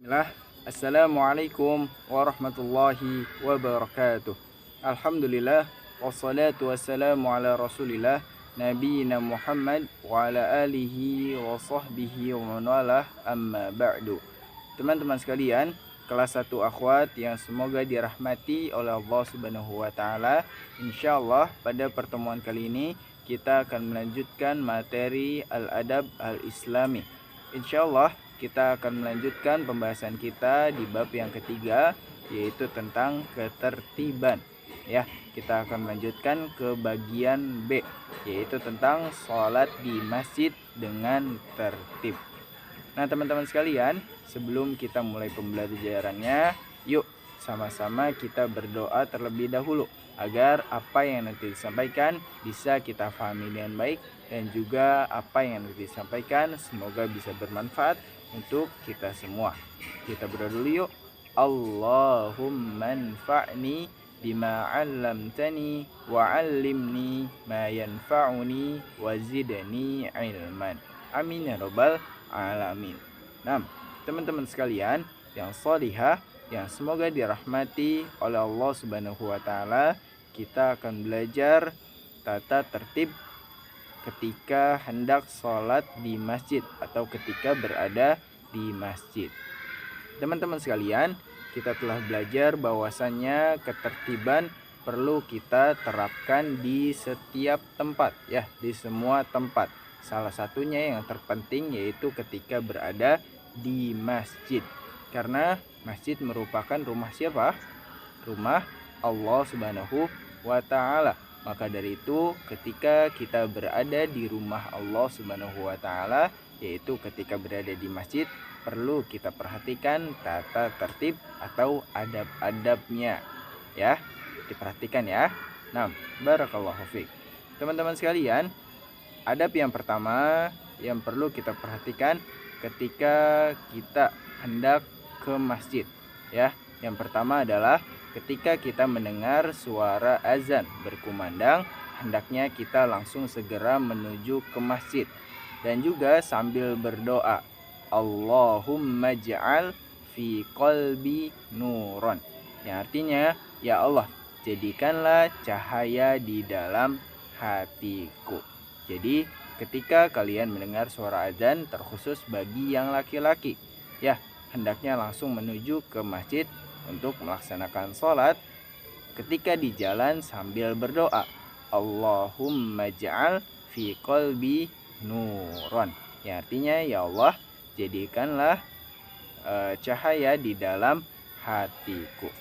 Bismillah. Assalamualaikum warahmatullahi wabarakatuh. Alhamdulillah wassalatu wassalamu ala Rasulillah nabiyina Muhammad wa ala alihi wa sahbihi wa man walah, amma ba'du. Teman-teman sekalian, kelas 1 akhwat yang semoga dirahmati oleh Allah Subhanahu wa taala. Insyaallah pada pertemuan kali ini kita akan melanjutkan materi al-adab al-islami. Insyaallah kita akan melanjutkan pembahasan kita di bab yang ketiga, yaitu tentang ketertiban. Ya, kita akan melanjutkan ke bagian B, yaitu tentang sholat di masjid dengan tertib. Nah, teman-teman sekalian, sebelum kita mulai pembelajarannya, yuk sama-sama kita berdoa terlebih dahulu agar apa yang nanti disampaikan bisa kita pahami dengan baik, dan juga apa yang nanti disampaikan semoga bisa bermanfaat untuk kita semua. Kita berdoa dulu yuk. Allahumma anfa'ni bima 'allamtani wa 'allimni ma yanfa'uni wa zidni ilman. Amin ya rabbal alamin. Nah, teman-teman sekalian yang sholihah, yang semoga dirahmati oleh Allah Subhanahu wa taala, kita akan belajar tata tertib ketika hendak sholat di masjid atau ketika berada di masjid. Teman-teman sekalian, kita telah belajar bahwasannya ketertiban perlu kita terapkan di setiap tempat, ya, di semua tempat. Salah satunya yang terpenting yaitu ketika berada di masjid. Karena masjid merupakan rumah siapa? Rumah Allah Subhanahu wa taala. Maka dari itu ketika kita berada di rumah Allah Subhanahu wa taala, yaitu ketika berada di masjid, perlu kita perhatikan tata tertib atau adab-adabnya. Ya, diperhatikan ya. Nah, barakallahu fiik. Teman-teman sekalian, adab yang pertama yang perlu kita perhatikan ketika kita hendak ke masjid, ya. Yang pertama adalah ketika kita mendengar suara azan berkumandang, hendaknya kita langsung segera menuju ke masjid dan juga sambil berdoa, Allahumma ja'al fi qalbi nuron. Yang artinya, ya Allah, jadikanlah cahaya di dalam hatiku. Jadi, ketika kalian mendengar suara azan, terkhusus bagi yang laki-laki, ya, hendaknya langsung menuju ke masjid untuk melaksanakan sholat. Ketika di jalan sambil berdoa, Allahumma ja'al fi qalbi nuron. Yang artinya, ya Allah, jadikanlah cahaya di dalam hatiku.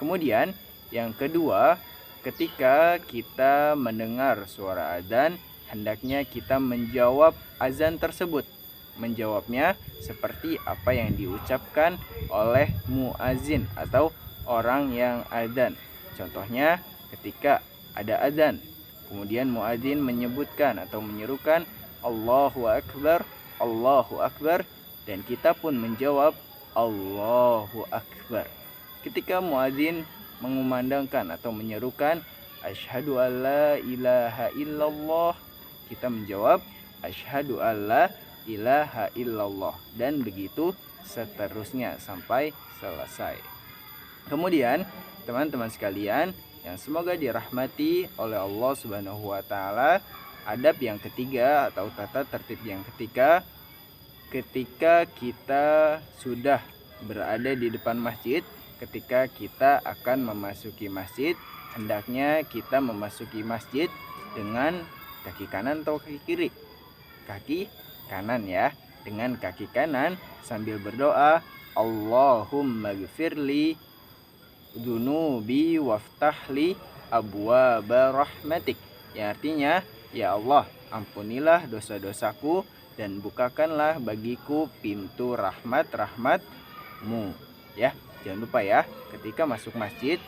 Kemudian yang kedua, ketika kita mendengar suara azan, hendaknya kita menjawab azan tersebut. Menjawabnya seperti apa yang diucapkan oleh muazin atau orang yang azan. Contohnya ketika ada azan, kemudian muazin menyebutkan atau menyerukan Allahu Akbar, Allahu Akbar, dan kita pun menjawab Allahu Akbar. Ketika muazin mengumandangkan atau menyerukan Asyhadu alla ilaha illallah, kita menjawab Asyhadu alla ilaha illallah, dan begitu seterusnya sampai selesai. Kemudian teman-teman sekalian yang semoga dirahmati oleh Allah Subhanahu wa taala, adab yang ketiga atau tata tertib yang ketiga, ketika kita sudah berada di depan masjid, ketika kita akan memasuki masjid, hendaknya kita memasuki masjid dengan kaki kanan atau kaki kiri? Kaki kanan, ya, dengan kaki kanan sambil berdoa Allahumma gfirli dunubi waftahli abwaba rahmatik. Yang artinya, ya Allah, ampunilah dosa-dosaku dan bukakanlah bagiku pintu rahmat-rahmatmu. Ya, jangan lupa ya, ketika masuk masjid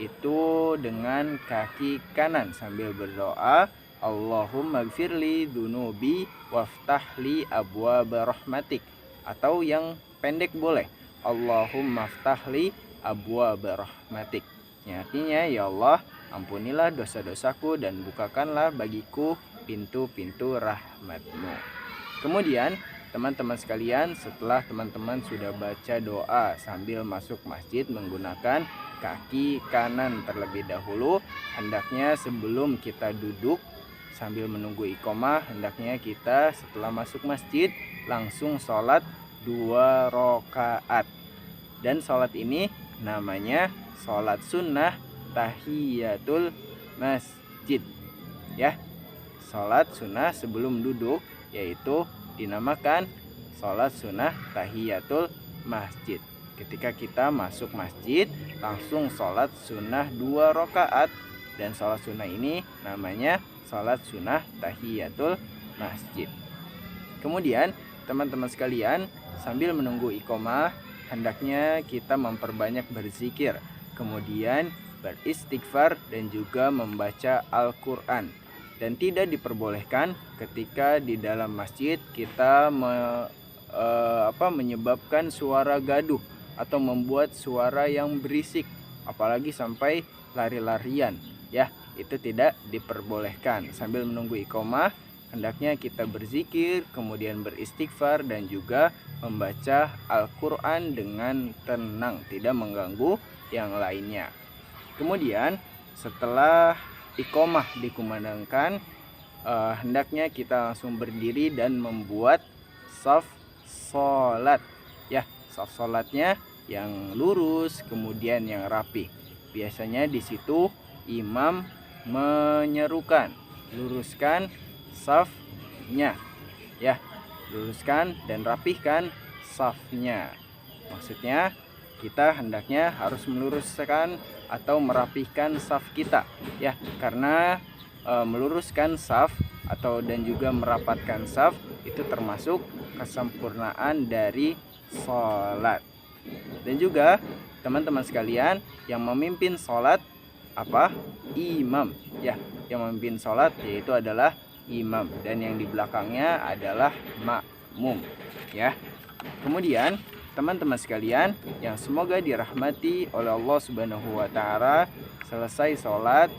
itu dengan kaki kanan sambil berdoa Allahumma gfirli dunubi waftahli abwaba rahmatik, atau yang pendek boleh Allahumma ftahli abwaba rahmatik. Yang artinya, ya Allah, ampunilah dosa-dosaku dan bukakanlah bagiku pintu-pintu rahmatmu. Kemudian teman-teman sekalian, setelah teman-teman sudah baca doa sambil masuk masjid menggunakan kaki kanan terlebih dahulu, hendaknya sebelum kita duduk sambil menunggu iqomah, hendaknya kita setelah masuk masjid langsung sholat 2 rakaat. Dan sholat ini namanya sholat sunnah tahiyatul masjid, ya. Sholat sunnah sebelum duduk yaitu dinamakan sholat sunnah tahiyatul masjid. Ketika kita masuk masjid langsung sholat sunnah 2 rakaat, dan sholat sunnah ini namanya sholat sunnah tahiyatul masjid. Kemudian teman-teman sekalian, sambil menunggu iqomah hendaknya kita memperbanyak berzikir, kemudian beristighfar dan juga membaca Al-Quran. Dan tidak diperbolehkan ketika di dalam masjid kita menyebabkan suara gaduh atau membuat suara yang berisik, apalagi sampai lari-larian, ya, itu tidak diperbolehkan. Sambil menunggu iqomah hendaknya kita berzikir, kemudian beristighfar dan juga membaca Al-Quran dengan tenang, tidak mengganggu yang lainnya. Kemudian setelah iqomah dikumandangkan, hendaknya kita langsung berdiri dan membuat shaf sholat, ya, shaf sholatnya yang lurus kemudian yang rapi. Biasanya di situ imam menyerukan, luruskan shafnya, ya, luruskan dan rapihkan shafnya. Maksudnya kita hendaknya harus meluruskan atau merapihkan shaf kita, ya, karena meluruskan shaf atau dan juga merapatkan shaf itu termasuk kesempurnaan dari sholat. Dan juga teman-teman sekalian, yang memimpin sholat apa? Imam, ya, yang memimpin sholat yaitu adalah imam, dan yang di belakangnya adalah makmum, ya. Kemudian teman-teman sekalian yang semoga dirahmati oleh Allah Subhanahu wa taala, selesai sholat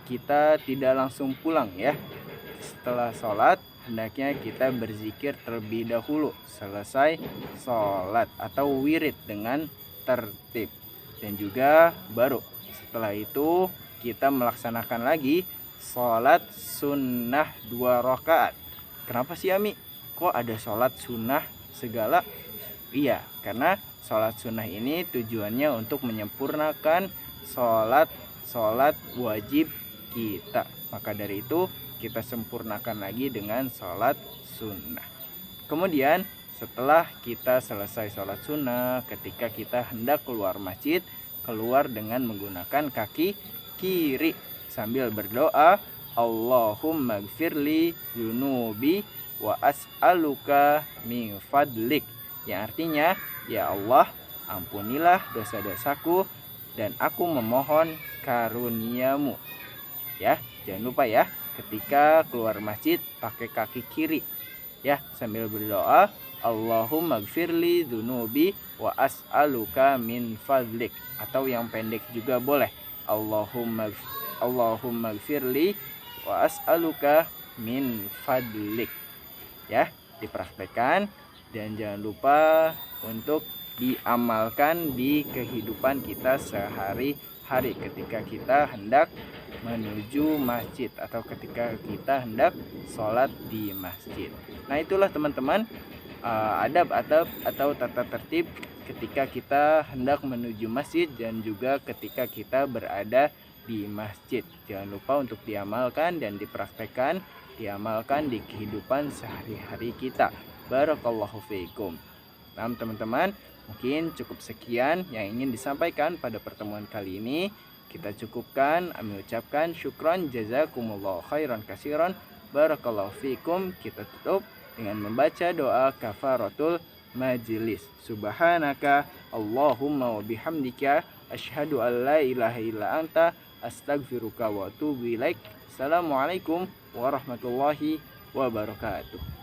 kita tidak langsung pulang, ya. Setelah sholat hendaknya kita berzikir terlebih dahulu selesai sholat atau wirid dengan tertib, dan juga baru setelah itu kita melaksanakan lagi sholat sunnah 2 rakaat. Kenapa sih Ami? Kok ada sholat sunnah segala? Iya, karena sholat sunnah ini tujuannya untuk menyempurnakan sholat wajib kita. Maka dari itu kita sempurnakan lagi dengan sholat sunnah. Kemudian setelah kita selesai sholat sunnah, ketika kita hendak keluar masjid, keluar dengan menggunakan kaki kiri sambil berdoa, Allahumma gfirli dunubi wa as'aluka min fadlik, yang artinya, ya Allah, ampunilah dosa-dosaku dan aku memohon karuniamu. Ya, jangan lupa ya, ketika keluar masjid pakai kaki kiri, ya, sambil berdoa, Allahumma gfirli dunubi wa as'aluka min fadlik, atau yang pendek juga boleh, Allahumma gfirli wa as'aluka min fadlik, ya, dipraktekkan dan jangan lupa untuk diamalkan di kehidupan kita sehari-hari ketika kita hendak menuju masjid atau ketika kita hendak sholat di masjid. Nah, itulah teman-teman adab-adab atau tata tertib ketika kita hendak menuju masjid dan juga ketika kita berada di masjid. Jangan lupa untuk diamalkan dan dipraktekkan, diamalkan di kehidupan sehari-hari kita. Barakallahu fiikum. Nah, teman-teman, mungkin cukup sekian yang ingin disampaikan pada pertemuan kali ini. Kita cukupkan. Kami ucapkan syukran jazakumullah khairan kasiran. Barakallahu fiikum. Kita tutup dengan membaca doa kafaratul majlis. Subhanaka Allahumma wa bihamdika asyhadu an la ilaha illa anta astaghfiruka wa atubu ilaik. Assalamualaikum warahmatullahi wabarakatuh.